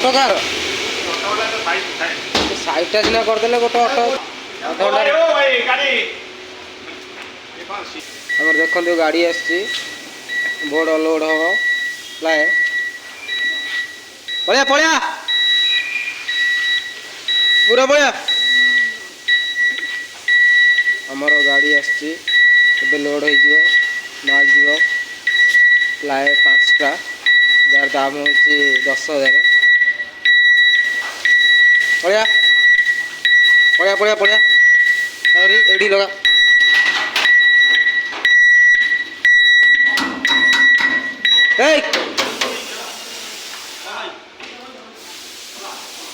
auto କାହାର ସାଇଡ଼ଟା ସିନା କରିଦେଲେ ଗୋଟେ ଅଟୋ ଆମର ଦେଖନ୍ତୁ ଗାଡ଼ି ଆସିଛି ବୋର୍ଡ ଲୋଡ୍ ହବ ପ୍ରାୟ ପଳେଆ ପଳେଆ ପୁରା ପଳେଆ ଆମର ଗାଡ଼ି ଆସିଛି ଏବେ ଲୋଡ୍ ହେଇଯିବ ମାଲ୍ ଯିବ ପ୍ରାୟ 5ଟା ଯାହାର ଦାମ ହେଉଛି 10,000 ପଳେଆ ପଳେଆ ପଳେଆ ପଳେଆ ଆହୁରି ଏଇଠି ଲଗା ଏଇ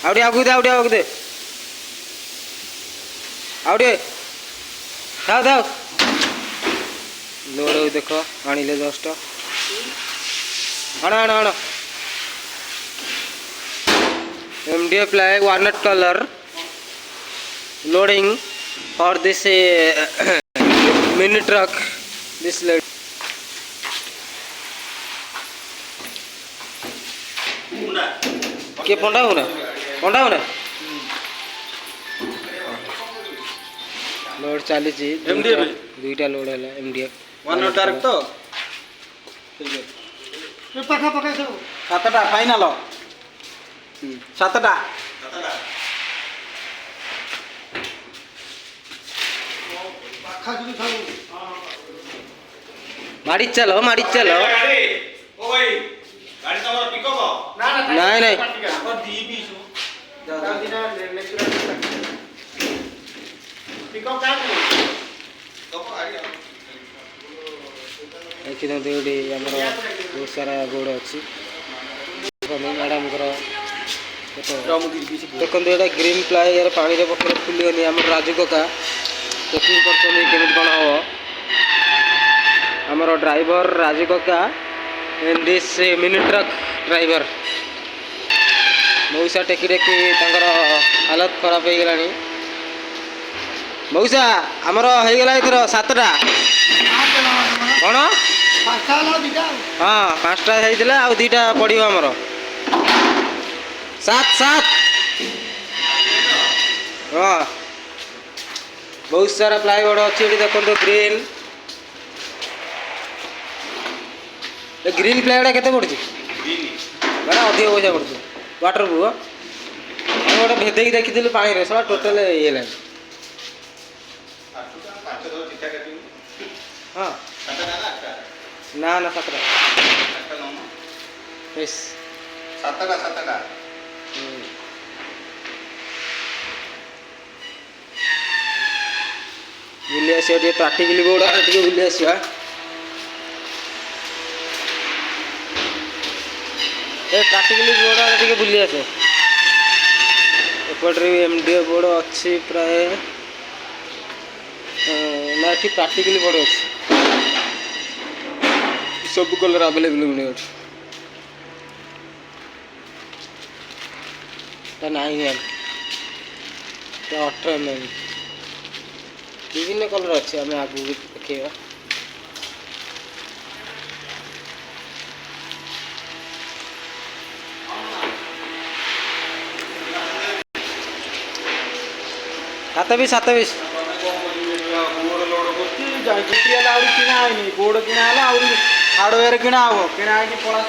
ଆଉ ଟିକେ ଆଗକୁ ଦେ ଆଉ ଟିକେ ଆଗକୁ ଦେ ଆଉ ଟିକେ ଥାଉ ଥାଉ ଲୋଡ୍ ହଉ ଦେଖ ଆଣିଲେ ଜଷ୍ଟ ଆଣ ଆଣ ଆଣ MDF ply walnut color loading for this mini truck this lady के पंडा हो ना लोड चली MDF दुईटा लोड है MDF वन डायरेक्ट तो ठीक है पका पका सब सातटा फाइनल सातटा माड़ी चलो ओ भाई गाड़ी तो हमारा पिकअप नहीं नहीं अपन दी पीस ज्यादा दिना नेचुरल पिकअप का तो आइडिया देखिए ये आमर बहुत सारा गोड़ अच्छी मैडम देखो ये ग्रीन प्लाई यार पानी पकड़ फुलनी आम राजू कका चेकिंग करमी कौन हम आमर ड्राइवर राजू कका in this mini truck driver मऊसा टेकी टेकी हालत खराब हो गला मऊसा आमर हो गला एथर 7टा कौन हाँ 5टा होता आ 2टा पड़ो आमर 7 हाँ बहुत सारा प्लाईवुड अच्छी देखो ग्रीन ग्रीन प्लाईवुड केते पड़ुଛି बड़ा अधिक पैसा पड़ुଛି वाटर प्रूफ हम गोटे भेदेक देखी पानी रे सब टोटल ये लाइन हाँ ना ना 7टा बुली आस प्राक्टिकली गोड़ा बुली आसा प्राक्टिकली बोर्ड टे बुली आसे एपटे भी MDF बोर्ड अच्छी प्राय ना ये प्राक्टिकली बोर्ड अच्छी सब कलर अवेलेबल मिले ना 18 mm विभिन्न कलर अच्छे आम आगू देखा सात बीस किना बोर्ड किना हार्डवेयर किना हम किना पड़ा